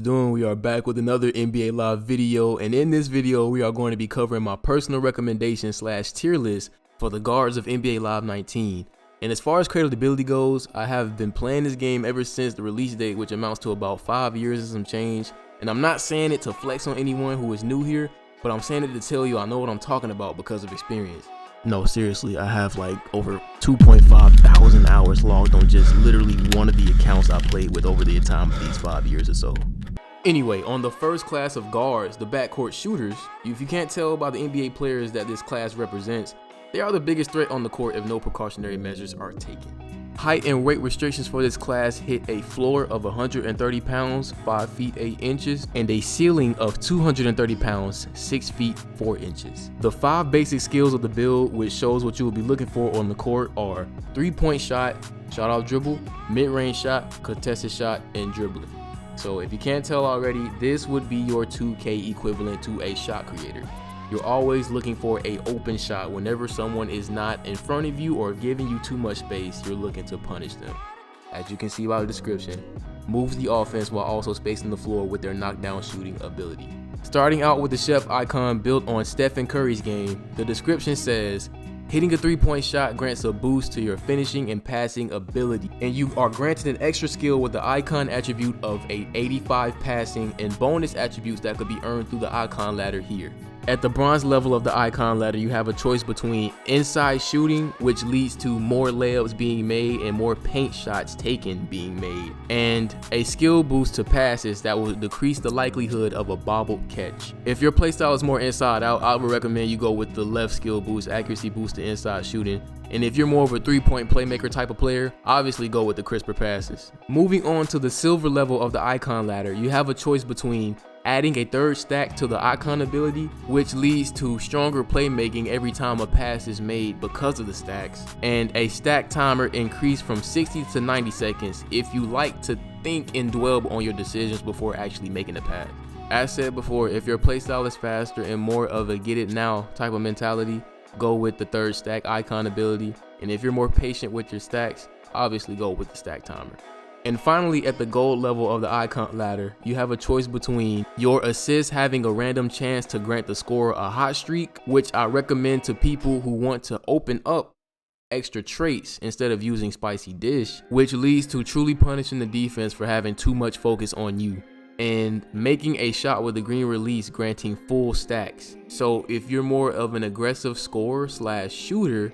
doing? We are back with another NBA Live video, and in this video we are going to be covering my personal recommendation / tier list for the guards of NBA Live 19. And as far as cradleability goes, I have been playing this game ever since the release date, which amounts to about 5 years and some change. And I'm not saying it to flex on anyone who is new here, but I'm saying it to tell you I know what I'm talking about because of experience. No, seriously, I have like over 2.5 thousand hours logged on just literally one of the accounts I played with over the time of these 5 years or so. Anyway, on the first class of guards, the backcourt shooters, if you can't tell by the NBA players that this class represents, they are the biggest threat on the court if no precautionary measures are taken. Height and weight restrictions for this class hit a floor of 130 pounds, 5 feet 8 inches, and a ceiling of 230 pounds, 6 feet 4 inches. The 5 basic skills of the build, which shows what you will be looking for on the court, are 3-point shot, shot off dribble, mid-range shot, contested shot, and dribbling. So if you can't tell already, this would be your 2K equivalent to a shot creator. You're always looking for an open shot. Whenever someone is not in front of you or giving you too much space, you're looking to punish them. As you can see by the description, moves the offense while also spacing the floor with their knockdown shooting ability. Starting out with the chef icon built on Stephen Curry's game, the description says, hitting a 3-point shot grants a boost to your finishing and passing ability, and you are granted an extra skill with the icon attribute of a 85 passing and bonus attributes that could be earned through the icon ladder here. At the bronze level of the icon ladder, you have a choice between inside shooting, which leads to more layups being made and more paint shots taken being made, and a skill boost to passes that will decrease the likelihood of a bobbled catch. If your playstyle is more inside out, I would recommend you go with the left skill boost, accuracy boost to inside shooting. And if you're more of a 3-point playmaker type of player, obviously go with the crisper passes. Moving on to the silver level of the icon ladder, you have a choice between adding a 3rd stack to the icon ability, which leads to stronger playmaking every time a pass is made because of the stacks, and a stack timer increased from 60 to 90 seconds if you like to think and dwell on your decisions before actually making the pass. As said before, if your playstyle is faster and more of a get it now type of mentality, go with the 3rd stack icon ability, and if you're more patient with your stacks, obviously go with the stack timer. And finally, at the gold level of the icon ladder, you have a choice between your assist having a random chance to grant the scorer a hot streak, which I recommend to people who want to open up extra traits instead of using spicy dish, which leads to truly punishing the defense for having too much focus on you, and making a shot with a green release granting full stacks. So if you're more of an aggressive scorer / shooter,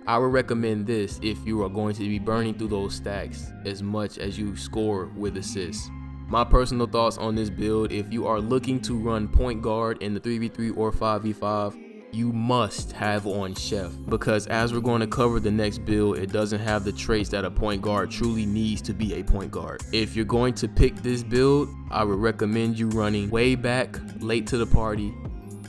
I would recommend this if you are going to be burning through those stacks as much as you score with assists. My personal thoughts on this build: if you are looking to run point guard in the 3v3 or 5v5, you must have on chef, because as we're going to cover the next build, it doesn't have the traits that a point guard truly needs to be a point guard. If you're going to pick this build, I would recommend you running way back, late to the party,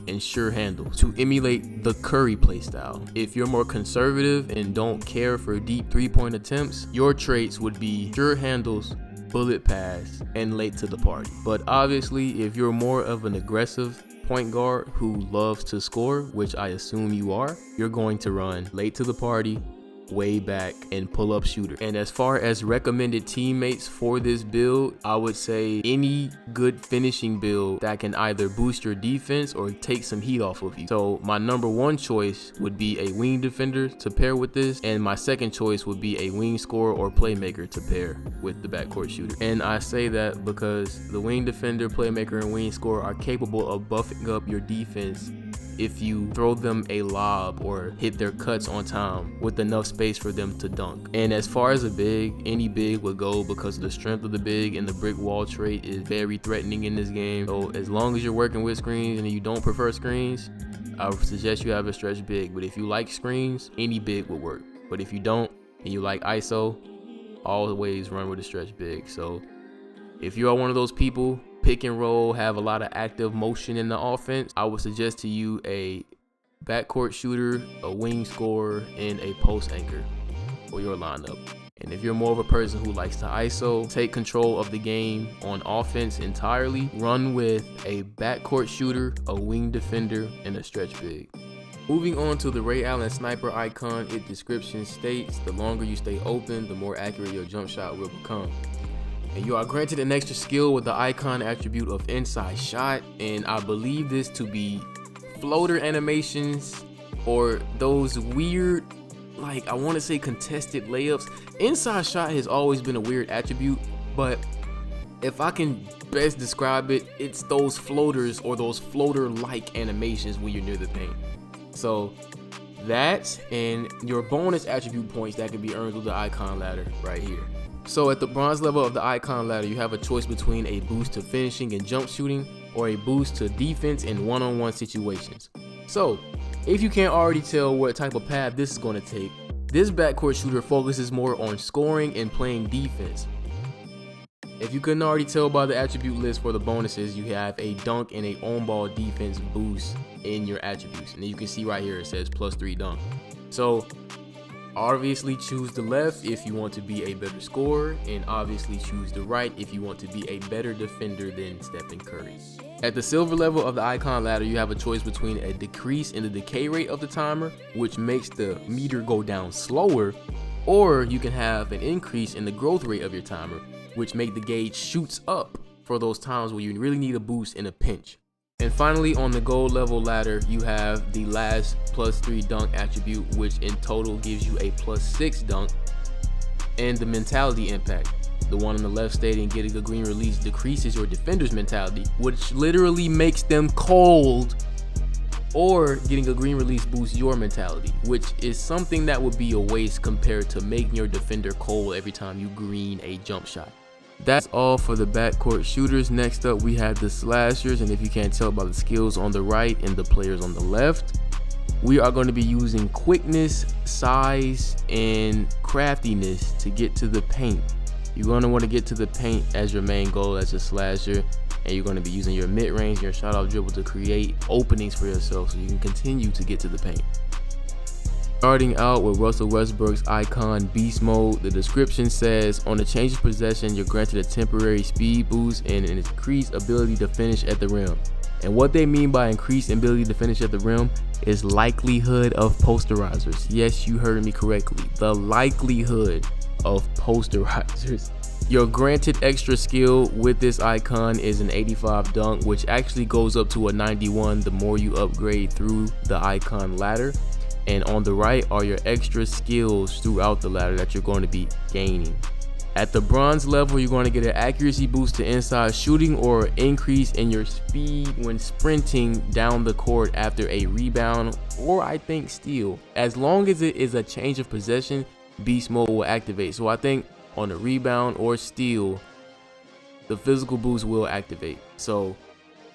and sure handles to emulate the Curry playstyle. If you're more conservative and don't care for deep 3-point attempts, your traits would be sure handles, bullet pass, and late to the party. But obviously, if you're more of an aggressive point guard who loves to score, which I assume you are, you're going to run late to the party, way back, and pull-up shooter. And as far as recommended teammates for this build, I would say any good finishing build that can either boost your defense or take some heat off of you. So my number 1 choice would be a wing defender to pair with this, and my second choice would be a wing scorer or playmaker to pair with the backcourt shooter. And I say that because the wing defender, playmaker, and wing scorer are capable of buffing up your defense if you throw them a lob or hit their cuts on time with enough space for them to dunk. And as far as a big, any big would go, because the strength of the big and the brick wall trait is very threatening in this game. So as long as you're working with screens and you don't prefer screens, I would suggest you have a stretch big. But if you like screens, any big will work. But if you don't and you like ISO, always run with a stretch big. So if you are one of those people, pick and roll, have a lot of active motion in the offense, I would suggest to you a backcourt shooter, a wing scorer, and a post anchor for your lineup. And if you're more of a person who likes to ISO, take control of the game on offense entirely, run with a backcourt shooter, a wing defender, and a stretch big. Moving on to the Ray Allen sniper icon, its description states, the longer you stay open, the more accurate your jump shot will become. And you are granted an extra skill with the icon attribute of inside shot, and I believe this to be floater animations or those weird, like I want to say contested layups. Inside shot has always been a weird attribute, but if I can best describe it, it's those floaters or those floater-like animations when you're near the paint. So that and your bonus attribute points that can be earned through the icon ladder right here. So at the bronze level of the icon ladder, you have a choice between a boost to finishing and jump shooting or a boost to defense in one-on-one situations. So if you can't already tell what type of path this is going to take, this backcourt shooter focuses more on scoring and playing defense. If you couldn't already tell by the attribute list for the bonuses, you have a dunk and a on-ball defense boost in your attributes. And then you can see right here it says +3 dunk. So obviously choose the left if you want to be a better scorer, and obviously choose the right if you want to be a better defender than Stephen Curry. At the silver level of the icon ladder, you have a choice between a decrease in the decay rate of the timer, which makes the meter go down slower, or you can have an increase in the growth rate of your timer, which make the gauge shoots up for those times where you really need a boost in a pinch. And finally, on the gold level ladder, you have the last +3 dunk attribute, which in total gives you a +6 dunk, and the mentality impact. The one on the left stating getting a green release decreases your defender's mentality, which literally makes them cold, or getting a green release boosts your mentality, which is something that would be a waste compared to making your defender cold every time you green a jump shot. That's all for the backcourt shooters. Next up, we have the slashers, and if you can't tell by the skills on the right and the players on the left, we are going to be using quickness, size, and craftiness to get to the paint. You're going to want to get to the paint as your main goal as a slasher, and you're going to be using your mid-range and your shot-off dribble to create openings for yourself so you can continue to get to the paint. Starting out with Russell Westbrook's icon beast mode, the description says, on a change of possession, you're granted a temporary speed boost and an increased ability to finish at the rim. And what they mean by increased ability to finish at the rim is likelihood of posterizers. Yes, you heard me correctly. The likelihood of posterizers. Your granted extra skill with this icon is an 85 dunk, which actually goes up to a 91 the more you upgrade through the icon ladder. And on the right are your extra skills throughout the ladder that you're going to be gaining. At the bronze level, you're going to get an accuracy boost to inside shooting or increase in your speed when sprinting down the court after a rebound or I think steal. As long as it is a change of possession, beast mode will activate. So I think on a rebound or steal, the physical boost will activate. So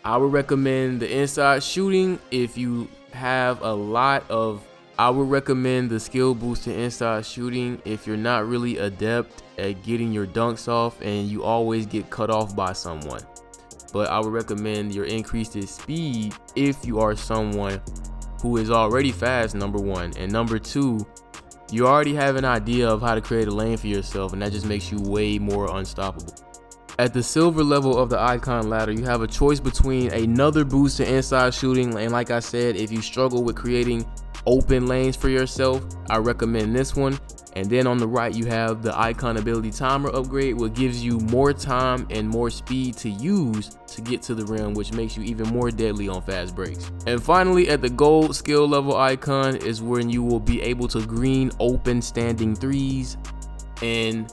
I would recommend the inside shooting if you have a lot of. I would recommend the skill boost to inside shooting if you're not really adept at getting your dunks off and you always get cut off by someone. But I would recommend your increased speed if you are someone who is already fast, number one, and number two, you already have an idea of how to create a lane for yourself, and that just makes you way more unstoppable. At the silver level of the icon ladder, you have a choice between another boost to inside shooting, and like I said, if you struggle with creating open lanes for yourself, I recommend this one. And then on the right, you have the icon ability timer upgrade, which gives you more time and more speed to use to get to the rim, which makes you even more deadly on fast breaks. And finally, at the gold skill level icon is when you will be able to green open standing threes, and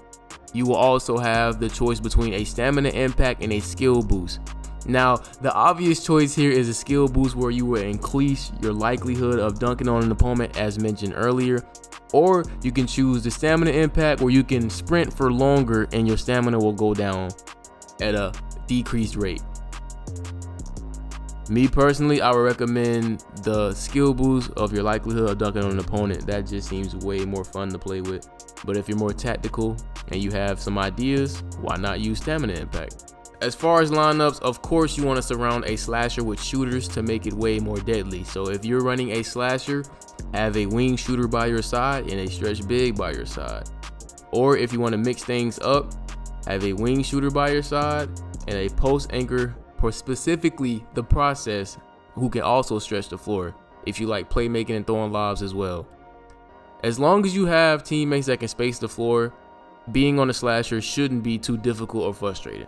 you will also have the choice between a stamina impact and a skill boost. Now, the obvious choice here is a skill boost where you will increase your likelihood of dunking on an opponent as mentioned earlier, or you can choose the stamina impact where you can sprint for longer and your stamina will go down at a decreased rate. Me personally, I would recommend the skill boost of your likelihood of dunking on an opponent. That just seems way more fun to play with. But if you're more tactical and you have some ideas, why not use stamina impact? As far as lineups, of course you want to surround a slasher with shooters to make it way more deadly. So if you're running a slasher, have a wing shooter by your side and a stretch big by your side. Or if you want to mix things up, have a wing shooter by your side and a post anchor for specifically the process who can also stretch the floor if you like playmaking and throwing lobs as well. As long as you have teammates that can space the floor, being on a slasher shouldn't be too difficult or frustrating.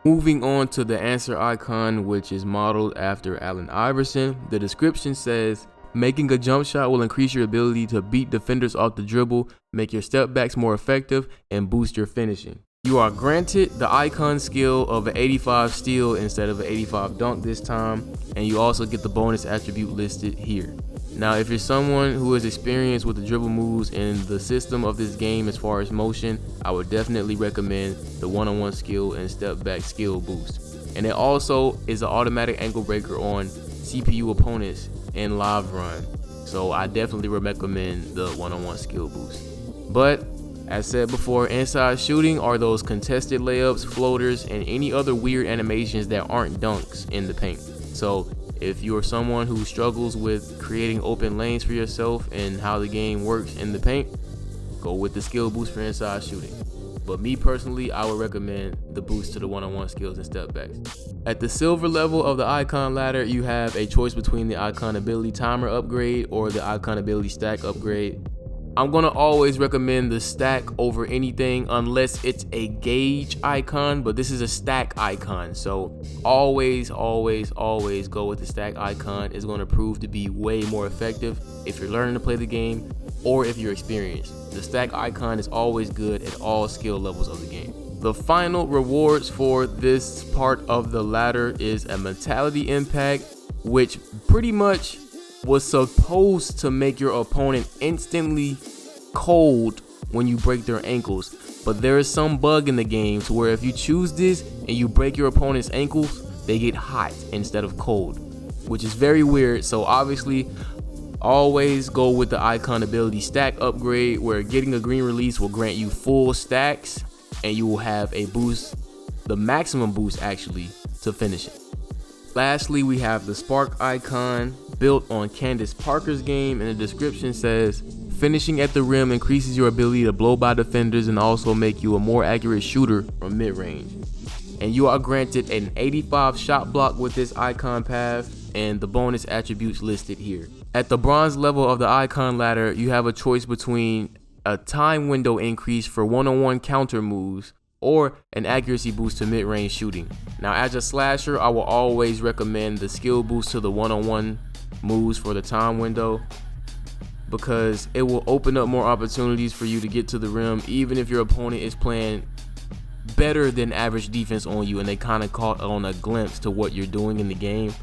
Moving on to the answer icon, which is modeled after Allen Iverson, the description says, making a jump shot will increase your ability to beat defenders off the dribble, make your step backs more effective, and boost your finishing. You are granted the icon skill of an 85 steal instead of an 85 dunk this time, and you also get the bonus attribute listed here. Now, if you're someone who is experienced with the dribble moves in the system of this game as far as motion, I would definitely recommend the one-on-one skill and step back skill boost. And it also is an automatic ankle breaker on CPU opponents in live run, so I definitely recommend the one-on-one skill boost. But as said before, inside shooting are those contested layups, floaters, and any other weird animations that aren't dunks in the paint. So if you're someone who struggles with creating open lanes for yourself and how the game works in the paint, go with the skill boost for inside shooting. But me personally, I would recommend the boost to the one-on-one skills and step backs. At the silver level of the icon ladder, you have a choice between the icon ability timer upgrade or the icon ability stack upgrade. I'm gonna always recommend the stack over anything unless it's a gauge icon, but this is a stack icon, so always go with the stack icon. It's gonna prove to be way more effective if you're learning to play the game or if you're experienced. The stack icon is always good at all skill levels of the game. The final rewards for this part of the ladder is a mentality impact, which pretty much was supposed to make your opponent instantly cold when you break their ankles, but there is some bug in the game to where if you choose this and you break your opponent's ankles, they get hot instead of cold, which is very weird. So obviously always go with the icon ability stack upgrade, where getting a green release will grant you full stacks and you will have a boost, the maximum boost actually, to finish it. Lastly, we have the spark icon built on Candace Parker's game, and the description says, finishing at the rim increases your ability to blow by defenders and also make you a more accurate shooter from mid-range. And you are granted an 85 shot block with this icon path and the bonus attributes listed here. At the bronze level of the icon ladder, you have a choice between a time window increase for one-on-one counter moves or an accuracy boost to mid-range shooting. Now, as a slasher, I will always recommend the skill boost to the one-on-one moves for the time window, because it will open up more opportunities for you to get to the rim even if your opponent is playing better than average defense on you and they kind of caught on a glimpse to what you're doing in the game.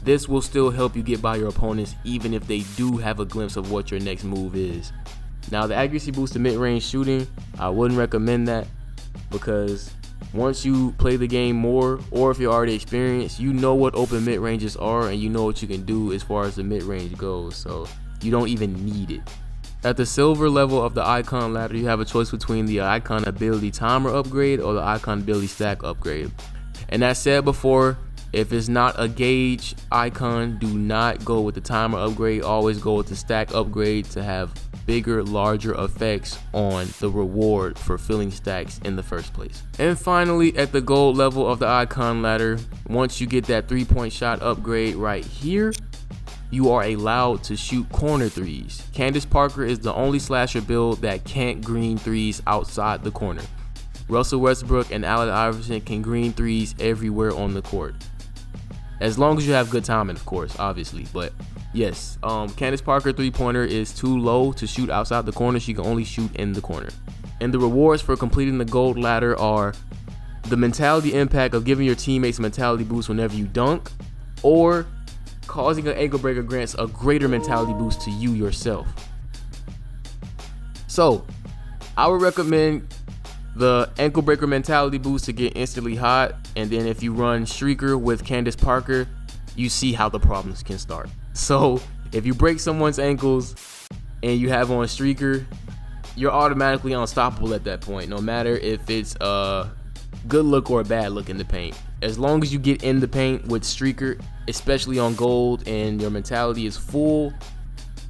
This will still help you get by your opponents even if they do have a glimpse of what your next move is. Now, the accuracy boost to mid-range shooting, I wouldn't recommend that, because once you play the game more, or if you're already experienced, you know what open mid-ranges are and you know what you can do as far as the mid-range goes, so you don't even need it. At the silver level of the icon ladder, you have a choice between the icon ability timer upgrade or the icon ability stack upgrade. And as said before, if it's not a gauge icon, do not go with the timer upgrade. Always go with the stack upgrade to have bigger, larger effects on the reward for filling stacks in the first place. And finally, at the gold level of the icon ladder, once you get that 3-point shot upgrade right here, you are allowed to shoot corner threes. Candace Parker is the only slasher build that can't green threes outside the corner. Russell Westbrook and Allen Iverson can green threes everywhere on the court, as long as you have good timing, of course, obviously. But yes, Candace Parker 3-pointer is too low to shoot outside the corner. She can only shoot in the corner. And the rewards for completing the gold ladder are the mentality impact of giving your teammates a mentality boost whenever you dunk, or causing an ankle breaker grants a greater mentality boost to you yourself. So I would recommend the ankle breaker mentality boost to get instantly hot, and then if you run streaker with Candace Parker, you see how the problems can start. So if you break someone's ankles and you have on streaker, you're automatically unstoppable at that point, no matter if it's a good look or a bad look in the paint. As long as you get in the paint with streaker, especially on gold, and your mentality is full,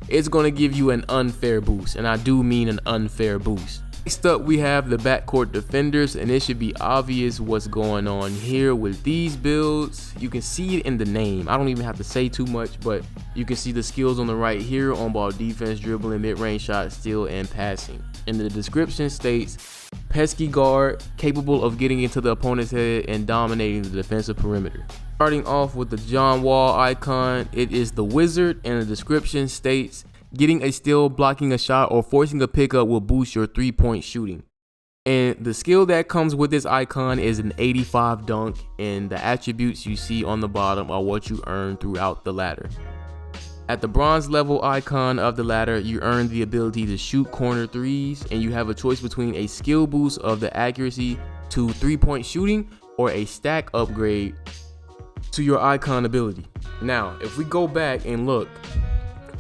it's going to give you an unfair boost, and I do mean an unfair boost. Next up, we have the Backcourt Defenders, and it should be obvious what's going on here with these builds. You can see it in the name. I don't even have to say too much, but you can see the skills on the right here: on ball defense, dribbling, mid-range shot, steal, and passing. And the description states, pesky guard, capable of getting into the opponent's head and dominating the defensive perimeter. Starting off with the John Wall icon, it is the wizard, and the description states, getting a steal, blocking a shot, or forcing a pickup will boost your 3-point shooting. And the skill that comes with this icon is an 85 dunk, and the attributes you see on the bottom are what you earn throughout the ladder. At the bronze level icon of the ladder, you earn the ability to shoot corner threes, and you have a choice between a skill boost of the accuracy to 3-point shooting or a stack upgrade to your icon ability. Now, if we go back and look,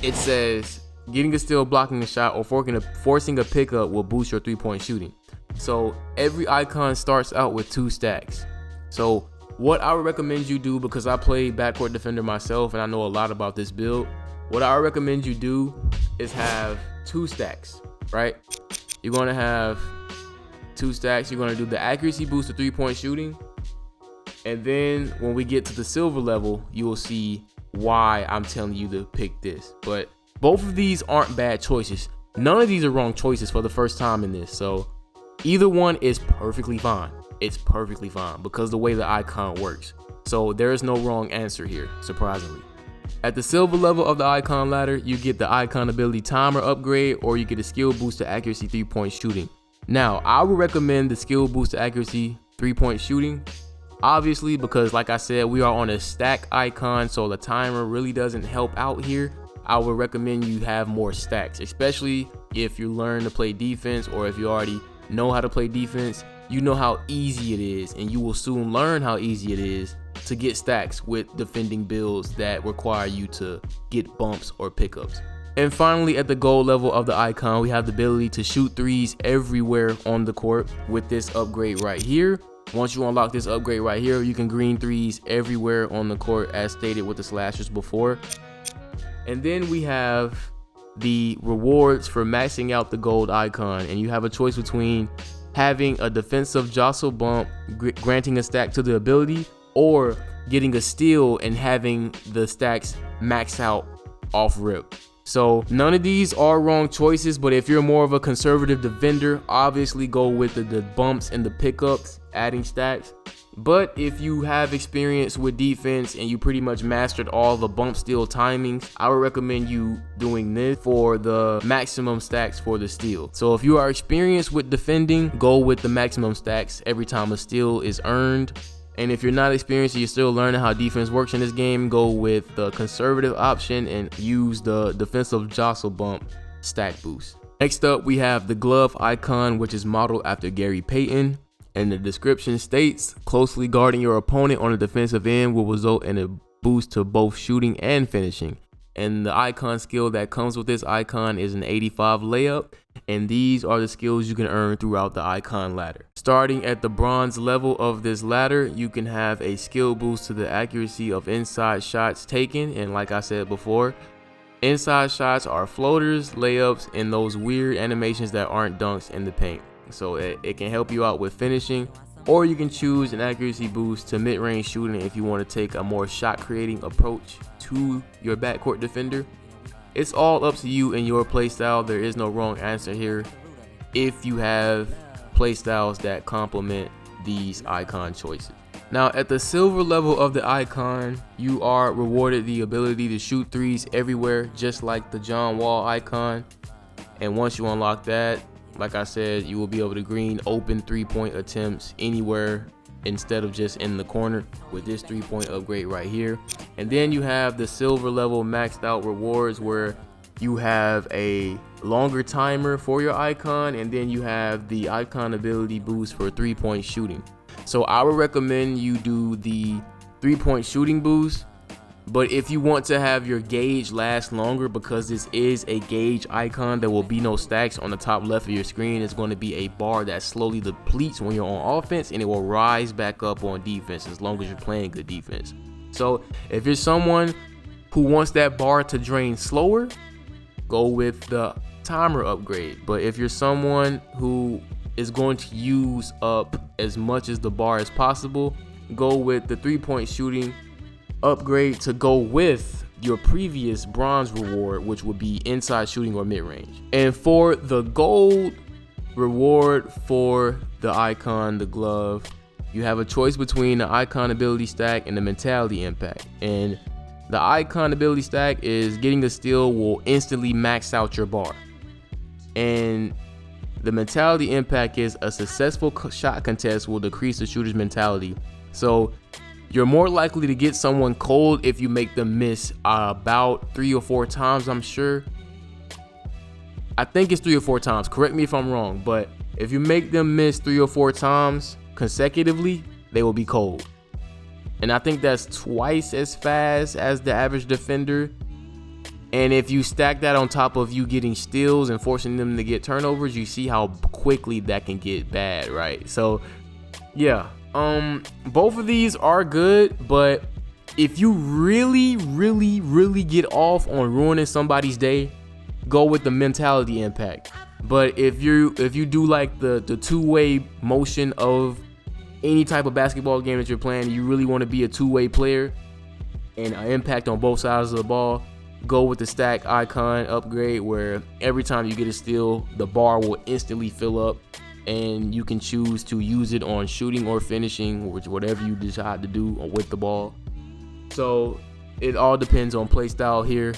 it says getting a steal, blocking a shot, or forcing a pickup will boost your 3-point shooting. So every icon starts out with 2 stacks. So what I would recommend you do, because I play Backcourt Defender myself and I know a lot about this build, what I would recommend you do is have 2 stacks, right? You're going to have 2 stacks. You're going to do the accuracy boost to 3-point shooting. And then when we get to the silver level, you will see why I'm telling you to pick this. But both of these aren't bad choices. None of these are wrong choices for the first time in this. So either one is perfectly fine. It's perfectly fine because the way the icon works. So there is no wrong answer here, surprisingly. At the silver level of the icon ladder, you get the icon ability timer upgrade, or you get a skill boost to accuracy 3-point shooting. Now, I would recommend the skill boost to accuracy 3-point shooting, obviously, because like I said, we are on a stack icon, so the timer really doesn't help out here. I would recommend you have more stacks, especially if you learn to play defense, or if you already know how to play defense. You know how easy it is, and you will soon learn how easy it is to get stacks with defending builds that require you to get bumps or pickups. And finally, at the gold level of the icon, we have the ability to shoot threes everywhere on the court with this upgrade right here. Once you unlock this upgrade right here, you can green threes everywhere on the court, as stated with the slashers before. And then we have the rewards for maxing out the gold icon, and you have a choice between having a defensive jostle bump, granting a stack to the ability, or getting a steal and having the stacks max out off rip. So none of these are wrong choices, but if you're more of a conservative defender, obviously go with the bumps and the pickups, adding stacks. But if you have experience with defense and you pretty much mastered all the bump steal timings, I would recommend you doing this for the maximum stacks for the steal. So if you are experienced with defending, go with the maximum stacks every time a steal is earned. And if you're not experienced and you're still learning how defense works in this game, go with the conservative option and use the defensive jostle bump stack boost. Next up, we have the glove icon, which is modeled after Gary Payton. And the description states, closely guarding your opponent on the defensive end will result in a boost to both shooting and finishing. And the icon skill that comes with this icon is an 85 layup. And these are the skills you can earn throughout the icon ladder. Starting at the bronze level of this ladder, you can have a skill boost to the accuracy of inside shots taken. And like I said before, inside shots are floaters, layups, and those weird animations that aren't dunks in the paint. So it can help you out with finishing, or you can choose an accuracy boost to mid-range shooting if you want to take a more shot creating approach to your backcourt defender. It's all up to you and your playstyle. There is no wrong answer here if you have playstyles that complement these icon choices. Now at the silver level of the icon, you are rewarded the ability to shoot threes everywhere, just like the John Wall icon. And once you unlock that, like I said, you will be able to green open 3-point attempts anywhere instead of just in the corner with this 3-point upgrade right here. And then you have the silver level maxed out rewards, where you have a longer timer for your icon, and then you have the icon ability boost for 3-point shooting. So I would recommend you do the 3-point shooting boost. But if you want to have your gauge last longer, because this is a gauge icon, there will be no stacks on the top left of your screen. It's going to be a bar that slowly depletes when you're on offense, and it will rise back up on defense as long as you're playing good defense. So if you're someone who wants that bar to drain slower, go with the timer upgrade. But if you're someone who is going to use up as much as the bar as possible, go with the 3-point shooting upgrade to go with your previous bronze reward, which would be inside shooting or mid-range. And for the gold reward for the icon, the glove, you have a choice between the icon ability stack and the mentality impact. And the icon ability stack is getting a steal will instantly max out your bar. And the mentality impact is a successful shot contest will decrease the shooter's mentality. So you're more likely to get someone cold if you make them miss about 3 or 4 times, I'm sure. I think it's 3 or 4 times. Correct me if I'm wrong, but if you make them miss 3 or 4 times consecutively, they will be cold. And I think that's twice as fast as the average defender. And if you stack that on top of you getting steals and forcing them to get turnovers, you see how quickly that can get bad, right? So yeah, both of these are good, but if you really get off on ruining somebody's day, go with the mentality impact. But if you do like the two-way motion of any type of basketball game that you're playing, you really want to be a two-way player and an impact on both sides of the ball, go with the stack icon upgrade, where every time you get a steal, the bar will instantly fill up, and you can choose to use it on shooting or finishing, which whatever you decide to do with the ball. So it all depends on play style here.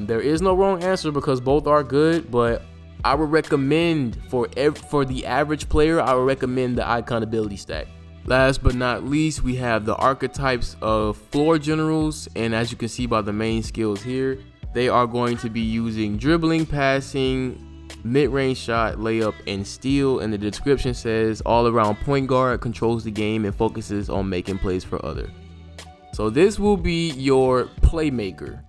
There is no wrong answer because both are good, but I would recommend for the average player, I would recommend the icon ability stack. Last but not least, we have the archetypes of floor generals, and as you can see by the main skills here, they are going to be using dribbling, passing, mid-range shot, layup, and steal. And the description says all-around point guard, controls the game and focuses on making plays for others. So this will be your playmaker,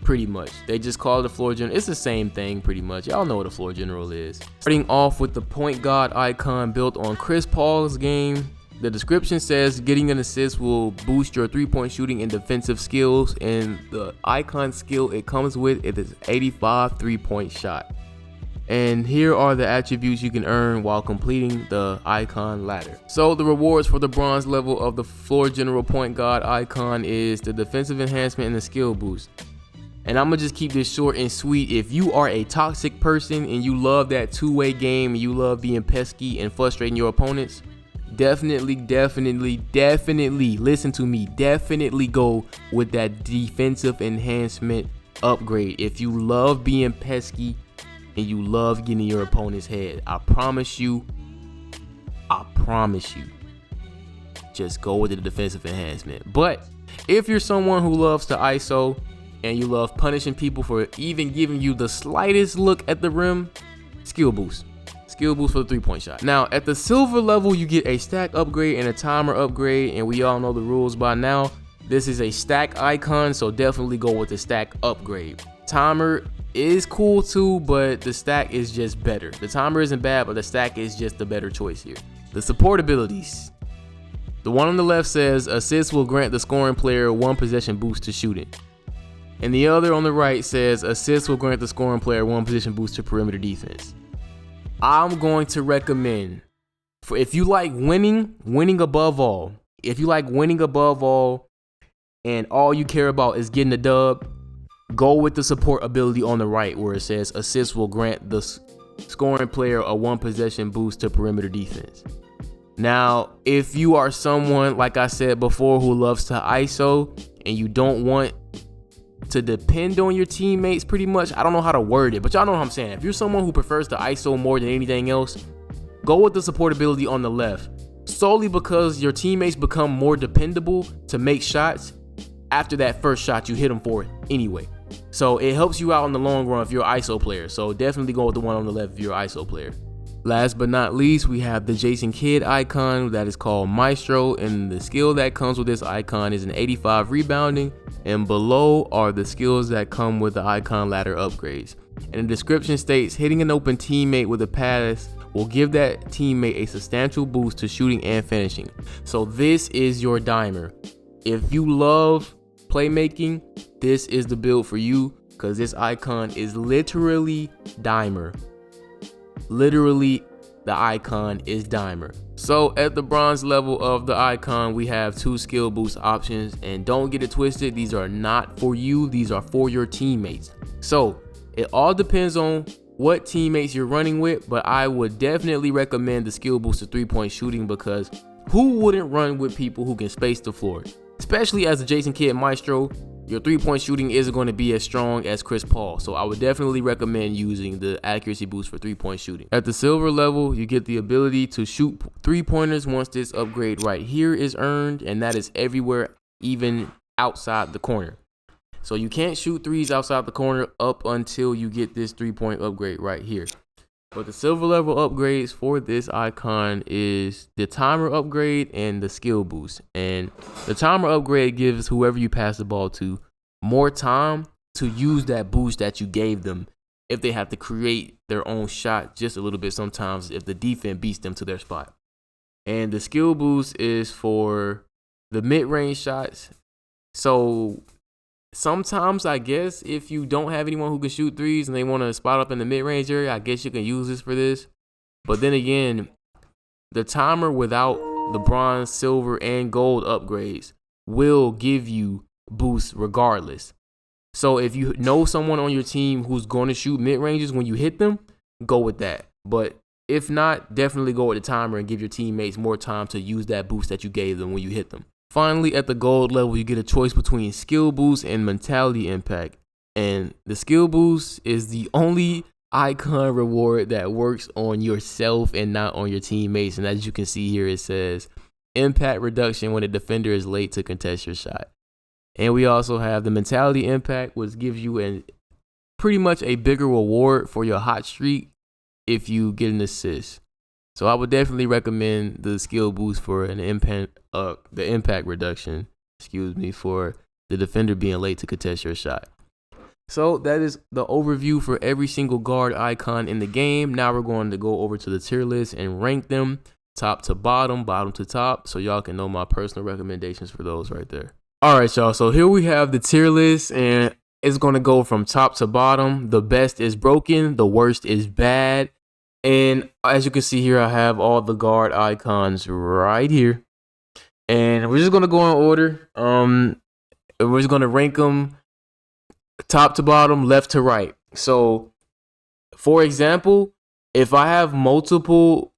pretty much. They just call it a floor general. It's the same thing pretty much. Y'all know what a floor general is. Starting off with the point guard icon built on Chris Paul's game. The description says getting an assist will boost your 3-point shooting and defensive skills, and the icon skill it comes with is 85 3-point shot. And here are the attributes you can earn while completing the icon ladder. So the rewards for the bronze level of the floor general point guard icon is the defensive enhancement and the skill boost. And I'm gonna just keep this short and sweet. If you are a toxic person and you love that two-way game and you love being pesky and frustrating your opponents, definitely listen to me, definitely go with that defensive enhancement upgrade. If you love being pesky and you love getting in your opponent's head, I promise you, just go with the defensive enhancement. But if you're someone who loves to ISO and you love punishing people for even giving you the slightest look at the rim, skill boost for the 3-point shot. Now at the silver level, you get a stack upgrade and a timer upgrade, and we all know the rules by now. This is a stack icon, so definitely go with the stack upgrade. Timer is cool too, but the stack is just better. The timer isn't bad, but the stack is just the better choice here. The support abilities. The one on the left says assist will grant the scoring player 1 possession boost to shooting. And the other on the right says assist will grant the scoring player 1 position boost to perimeter defense. I'm going to recommend, for if you like winning above all, and all you care about is getting a dub, go with the support ability on the right where it says assist will grant the scoring player a 1 possession boost to perimeter defense. Now, if you are someone, like I said before, who loves to ISO and you don't want to depend on your teammates pretty much, I don't know how to word it, but y'all know what I'm saying. If you're someone who prefers to ISO more than anything else, go with the support ability on the left, solely because your teammates become more dependable to make shots after that first shot you hit them for anyway. So it helps you out in the long run if you're an ISO player. So definitely go with the one on the left if you're an ISO player. Last but not least, we have the Jason Kidd icon that is called Maestro, and the skill that comes with this icon is an 85 rebounding, and below are the skills that come with the icon ladder upgrades. And the description states hitting an open teammate with a pass will give that teammate a substantial boost to shooting and finishing. So this is your dimer. If you love playmaking, this is the build for you. because this icon is literally dimer. Literally, the icon is dimer. So at the bronze level of the icon, we have 2 skill boost options, and don't get it twisted, these are not for you, these are for your teammates. So it all depends on what teammates you're running with, but I would definitely recommend the skill boost to 3-point shooting, because who wouldn't run with people who can space the floor? Especially as a Jason Kidd Maestro, your 3-point shooting isn't going to be as strong as Chris Paul. So I would definitely recommend using the accuracy boost for 3-point shooting. At the silver level, you get the ability to shoot 3-pointers once this upgrade right here is earned, and that is everywhere, even outside the corner. So you can't shoot 3s outside the corner up until you get this 3-point upgrade right here. But the silver level upgrades for this icon is the timer upgrade and the skill boost. And the timer upgrade gives whoever you pass the ball to more time to use that boost that you gave them if they have to create their own shot just a little bit sometimes if the defense beats them to their spot. And the skill boost is for the mid-range shots. So sometimes, I guess, if you don't have anyone who can shoot 3s and they want to spot up in the mid-range area, I guess you can use this for this. But then again, the timer without the bronze, silver, and gold upgrades will give you boosts regardless. So if you know someone on your team who's going to shoot mid-ranges when you hit them, go with that. But if not, definitely go with the timer and give your teammates more time to use that boost that you gave them when you hit them. Finally, at the gold level, you get a choice between skill boost and mentality impact. And the skill boost is the only icon reward that works on yourself and not on your teammates. And as you can see here, it says impact reduction when a defender is late to contest your shot. And we also have the mentality impact, which gives you pretty much a bigger reward for your hot streak if you get an assist. So I would definitely recommend the skill boost for the impact reduction, for the defender being late to contest your shot. So that is the overview for every single guard icon in the game. Now we're going to go over to the tier list and rank them top to bottom, bottom to top, so y'all can know my personal recommendations for those right there. All right, y'all. So here we have the tier list, and it's going to go from top to bottom. The best is broken, the worst is bad. And as you can see here, I have all the guard icons right here. And we're just going to go in order. We're just going to rank them top to bottom, left to right. So, for example, if I have multiple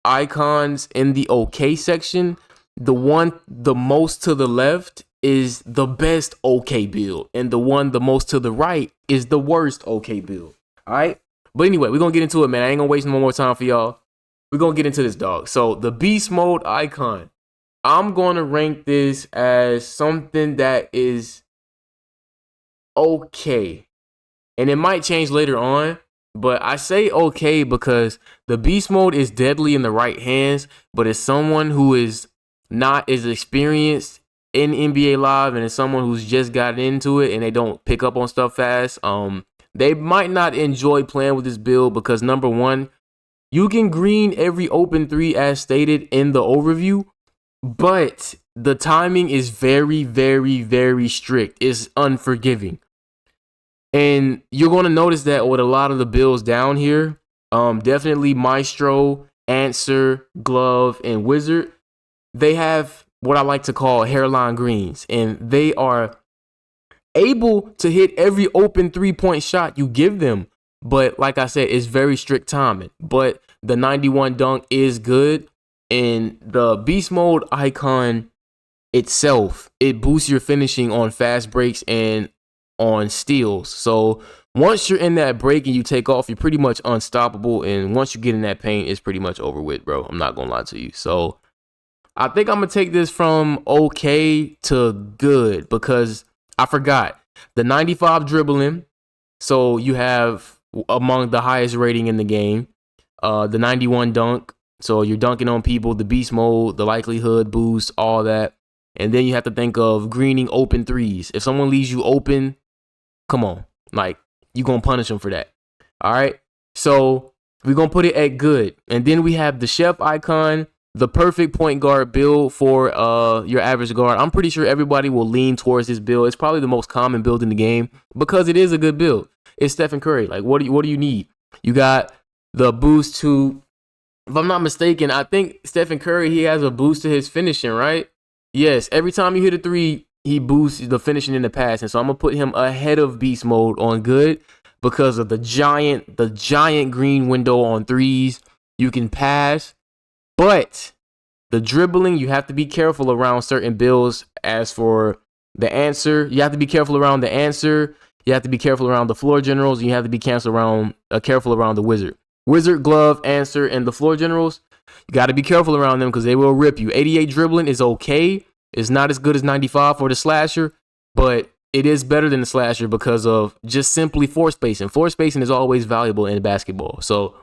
icons in the OK section, the most to the left is the best OK build. And the most to the right is the worst OK build. All right? But anyway, we're going to get into it, man. I ain't going to waste no more time for y'all. We're going to get into this, dog. So the beast mode icon, I'm going to rank this as something that is okay. And it might change later on, but I say okay because the beast mode is deadly in the right hands, but as someone who is not as experienced in NBA Live and as someone who's just gotten into it and they don't pick up on stuff fast, they might not enjoy playing with this build because, number one, you can green every open 3 as stated in the overview, but the timing is very, very, very strict. It's unforgiving. And you're going to notice that with a lot of the builds down here, definitely Maestro, Answer, Glove, and Wizard, they have what I like to call hairline greens, and they are able to hit every open 3-point shot you give them. But like I said, it's very strict timing. But the 91 dunk is good. And the beast mode icon itself, it boosts your finishing on fast breaks and on steals. So once you're in that break and you take off, you're pretty much unstoppable. And once you get in that paint, it's pretty much over with, bro. I'm not going to lie to you. So I think I'm going to take this from okay to good because I forgot the 95 dribbling. So you have among the highest rating in the game. The 91 dunk. So you're dunking on people, the beast mode, the likelihood boost, all that. And then you have to think of greening open 3s. If someone leaves you open, come on. Like, you're going to punish them for that. All right. So we're going to put it at good. And then we have the chef icon. the perfect point guard build for your average guard. I'm pretty sure everybody will lean towards this build. It's probably the most common build in the game because it is a good build. It's Stephen Curry. Like, what do you need? You got the boost to, if I'm not mistaken, I think Stephen Curry, he has a boost to his finishing, right? Yes, every time you hit a three, he boosts the finishing in the pass. And so I'm going to put him ahead of beast mode on good because of the giant green window on threes. You can pass, but the dribbling, you have to be careful around certain builds. As for the answer, you have to be careful around the answer. You have to be careful around the floor generals. And you have to be careful around the wizard. Wizard, glove, answer, and the floor generals, you got to be careful around them because they will rip you. 88 dribbling is okay. It's not as good as 95 for the slasher, but it is better than the slasher because of just simply floor spacing. Floor spacing is always valuable in basketball. So,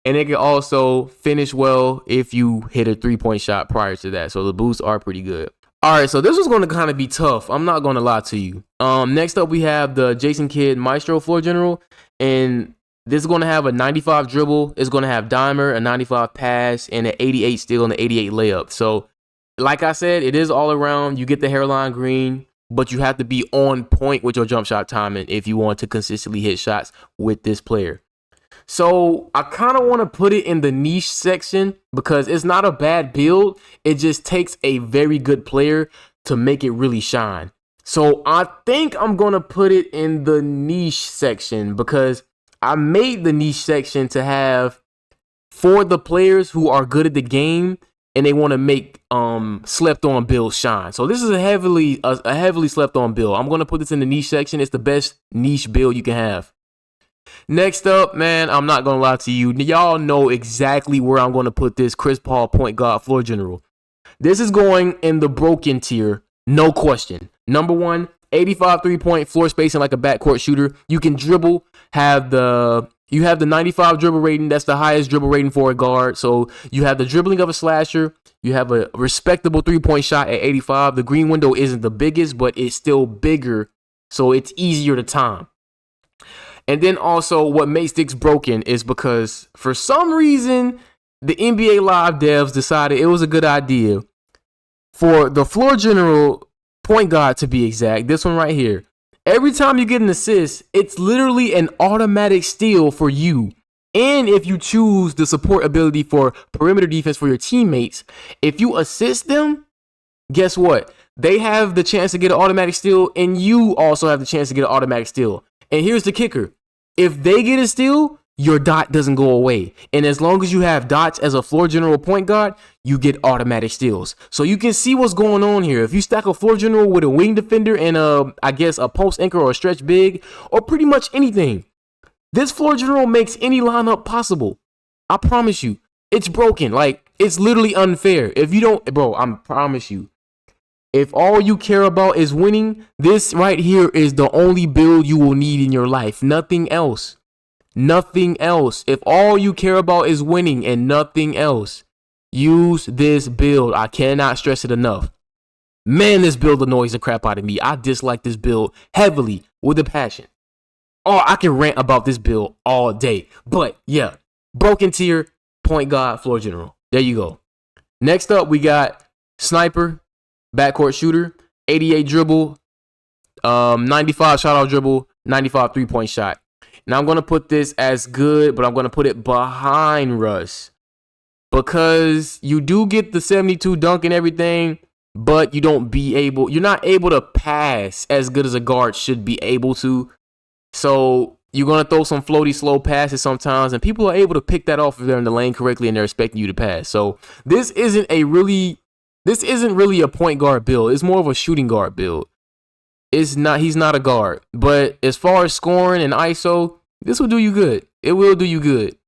and it can also finish well if you hit a three-point shot prior to that. So the boosts are pretty good. All right, so this was going to kind of be tough. I'm not going to lie to you. Next up, we have the Jason Kidd Maestro floor general, and this is going to have a 95 dribble. It's going to have dimer, a 95 pass, and an 88 steal and an 88 layup. So, like I said, it is all around. You get the hairline green, but you have to be on point with your jump shot timing if you want to consistently hit shots with this player. So, I kind of want to put it in the niche section because it's not a bad build. It just takes a very good player to make it really shine. So, I think I'm going to put it in the niche section because I made the niche section to have for the players who are good at the game and they want to make slept on builds shine. So this is a heavily slept on build. I'm going to put this in the niche section. It's the best niche build you can have. Next up, man, I'm not going to lie to you. Y'all know exactly where I'm going to put this Chris Paul point guard floor general. This is going in the broken tier, no question. Number 1, 85 3-point floor spacing like a backcourt shooter. You can dribble, you have the 95 dribble rating. That's the highest dribble rating for a guard. So you have the dribbling of a slasher. You have a respectable 3-point shot at 85. The green window isn't the biggest, but it's still bigger. So it's easier to time. And then also what makes this broken is because for some reason, the NBA Live devs decided it was a good idea for the floor general point guard to be exact. This one right here. Every time you get an assist, it's literally an automatic steal for you. And if you choose the support ability for perimeter defense for your teammates, if you assist them, guess what? They have the chance to get an automatic steal, and you also have the chance to get an automatic steal. And here's the kicker. If they get a steal, your dot doesn't go away. And as long as you have dots as a floor general point guard, you get automatic steals. So you can see what's going on here. If you stack a floor general with a wing defender and I guess a post anchor or a stretch big or pretty much anything, this floor general makes any lineup possible. I promise you, it's broken. Like, it's literally unfair. If you don't, bro, I promise you, if all you care about is winning, this right here is the only build you will need in your life. Nothing else. Nothing else. If all you care about is winning and nothing else, use this build. I cannot stress it enough. Man, this build annoys the crap out of me. I dislike this build heavily with a passion. Oh, I can rant about this build all day. But yeah, broken tier, point guard, floor general. There you go. Next up, we got sniper, backcourt shooter, 88 dribble, 95 shot out dribble, 95 3-point shot. Now I'm going to put this as good, but I'm going to put it behind Russ because you do get the 72 dunk and everything, but you're not able to pass as good as a guard should be able to. So you're going to throw some floaty slow passes sometimes, and people are able to pick that off if they're in the lane correctly and they're expecting you to pass. So this isn't really a point guard build. It's more of a shooting guard build. He's not a guard. But as far as scoring and ISO, this will do you good. It will do you good.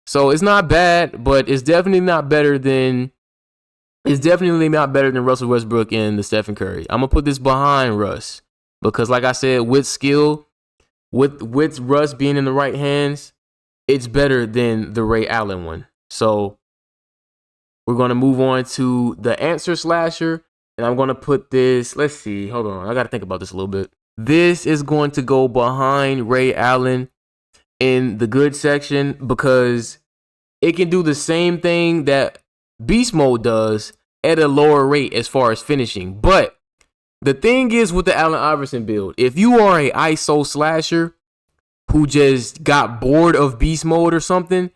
So it's not bad, but it's definitely not better than Russell Westbrook and the Stephen Curry. I'm gonna put this behind Russ because, like I said, with skill, with Russ being in the right hands, it's better than the Ray Allen one. So we're gonna move on to the answer slasher. And I'm going to put this, let's see, hold on. I got to think about this a little bit. This is going to go behind Ray Allen in the good section because it can do the same thing that beast mode does at a lower rate as far as finishing. But the thing is with the Allen Iverson build, if you are a ISO slasher who just got bored of beast mode or something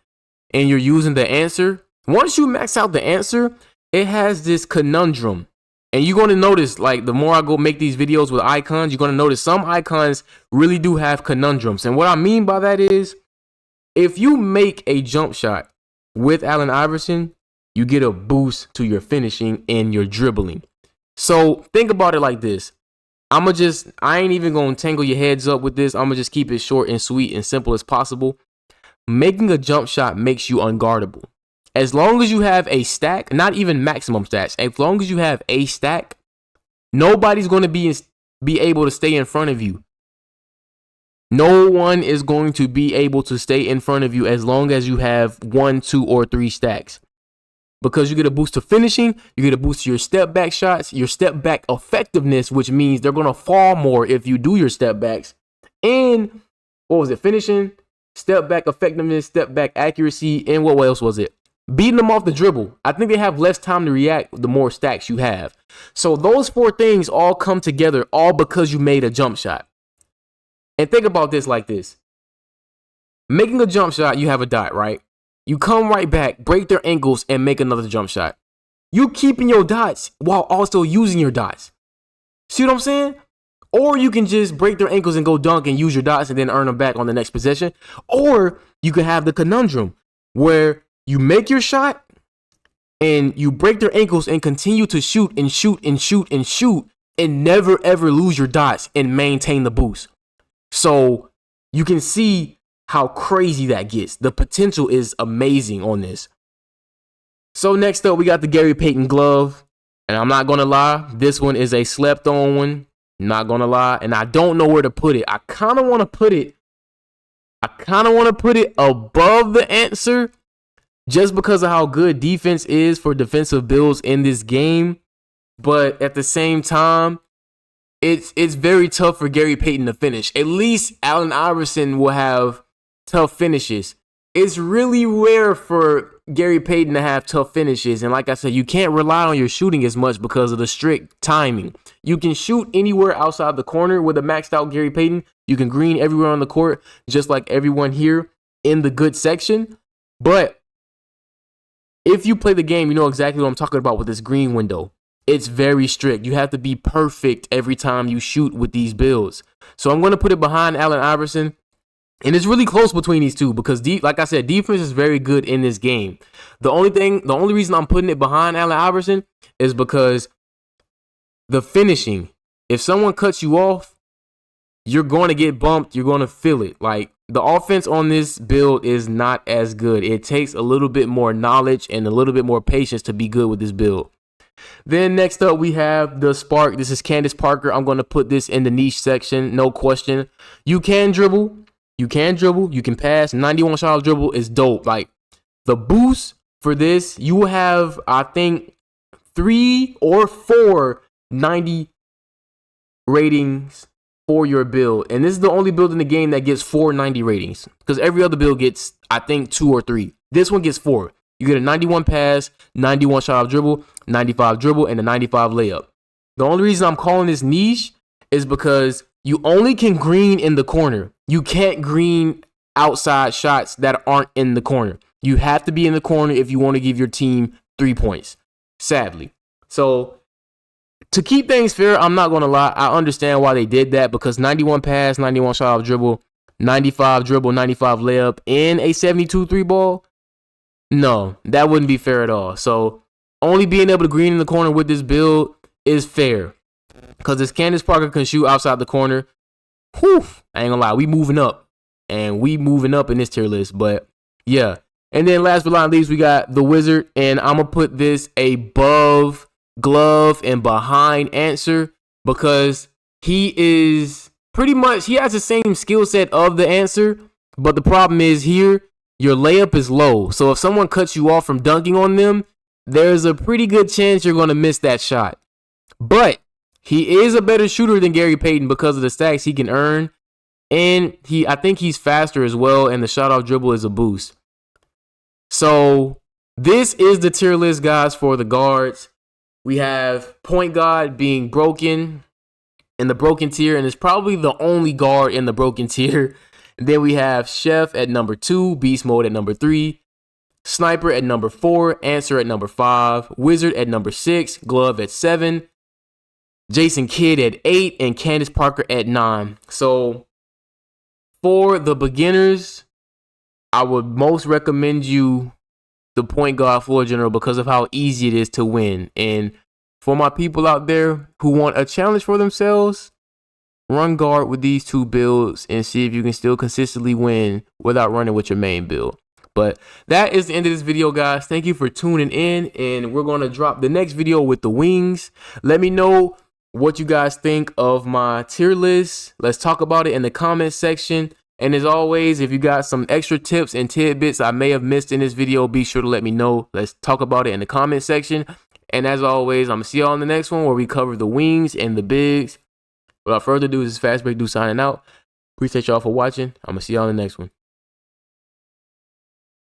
and you're using the answer, once you max out the answer, it has this conundrum. And you're going to notice, like, the more I go make these videos with icons, you're going to notice some icons really do have conundrums. And what I mean by that is, if you make a jump shot with Allen Iverson, you get a boost to your finishing and your dribbling. So think about it like this. I ain't even going to tangle your heads up with this. I'm going to just keep it short and sweet and simple as possible. Making a jump shot makes you unguardable. As long as you have a stack, not even maximum stats, as long as you have a stack, nobody's going to be able to stay in front of you. No one is going to be able to stay in front of you as long as you have 1, 2, or 3 stacks. Because you get a boost to finishing, you get a boost to your step back shots, your step back effectiveness, which means they're going to fall more if you do your step backs. And what was it? Finishing, step back effectiveness, step back accuracy, and what else was it? Beating them off the dribble. I think they have less time to react the more stacks you have. So those 4 things all come together all because you made a jump shot. And think about this like this. Making a jump shot, you have a dot, right? You come right back, break their ankles, and make another jump shot. You keeping your dots while also using your dots. See what I'm saying? Or you can just break their ankles and go dunk and use your dots and then earn them back on the next possession. Or you can have the conundrum where you make your shot and you break their ankles and continue to shoot and shoot and shoot and shoot and never ever lose your dots and maintain the boost. So you can see how crazy that gets. The potential is amazing on this. So next up, we got the Gary Payton glove. And I'm not going to lie, this one is a slept on one. Not going to lie. And I don't know where to put it. I kind of want to put it above the answer, just because of how good defense is for defensive builds in this game. But at the same time, it's very tough for Gary Payton to finish. At least Allen Iverson will have tough finishes. It's really rare for Gary Payton to have tough finishes. And like I said, you can't rely on your shooting as much because of the strict timing. You can shoot anywhere outside the corner with a maxed out Gary Payton. You can green everywhere on the court, just like everyone here in the good section. But if you play the game, you know exactly what I'm talking about with this green window. It's very strict. You have to be perfect every time you shoot with these builds. So I'm going to put it behind Allen Iverson. And it's really close between these two because, like I said, defense is very good in this game. The only reason I'm putting it behind Allen Iverson is because the finishing. If someone cuts you off, you're going to get bumped. You're going to feel it. Like, the offense on this build is not as good. It takes a little bit more knowledge and a little bit more patience to be good with this build. Then next up, we have the Spark. This is Candace Parker. I'm going to put this in the niche section. No question. You can dribble. You can dribble. You can pass. 91 shot dribble is dope. Like, the boost for this, you will have, I think, 3 or 4 90 ratings for your build. And this is the only build in the game that gets 4 90 ratings. Because every other build gets, I think, 2 or 3. This one gets 4. You get a 91 pass, 91 shot dribble, 95 dribble, and a 95 layup. The only reason I'm calling this niche is because you only can green in the corner. You can't green outside shots that aren't in the corner. You have to be in the corner if you want to give your team 3 points, sadly. So to keep things fair, I'm not going to lie. I understand why they did that because 91 pass, 91 shot dribble, 95 dribble, 95 layup, and a 72 3 ball. No, that wouldn't be fair at all. So only being able to green in the corner with this build is fair. Because this Candace Parker can shoot outside the corner. Whew, I ain't gonna lie, we moving up. And we moving up in this tier list. But yeah. And then last but not least, we got the Wizard. And I'm gonna put this above glove and behind answer. Because he is pretty much, he has the same skill set of the answer. But the problem is here, your layup is low. So if someone cuts you off from dunking on them, there's a pretty good chance you're going to miss that shot. But he is a better shooter than Gary Payton because of the stacks he can earn. And I think he's faster as well. And the shot off dribble is a boost. So This is the tier list, guys, for the guards. We have point guard being broken in the broken tier, and it's probably the only guard in the broken tier. And then we have Chef at number 2, Beast Mode at number 3, Sniper at number 4, Answer at number 5, Wizard at number 6, Glove at 7, Jason Kidd at 8, and Candace Parker at 9. So for the beginners, I would most recommend you the point guard floor general because of how easy it is to win. And for my people out there who want a challenge for themselves, run guard with these 2 builds and see if you can still consistently win without running with your main build. But that is the end of this video, guys. Thank you for tuning in, and we're going to drop the next video with the wings. Let me know what you guys think of my tier list. Let's talk about it in the comment section. And as always, if you got some extra tips and tidbits I may have missed in this video, be sure to let me know. Let's talk about it in the comment section. And as always, I'm going to see y'all in the next one where we cover the wings and the bigs. Without further ado, this is FastbreakDeuce signing out. Appreciate y'all for watching. I'm going to see y'all in the next one.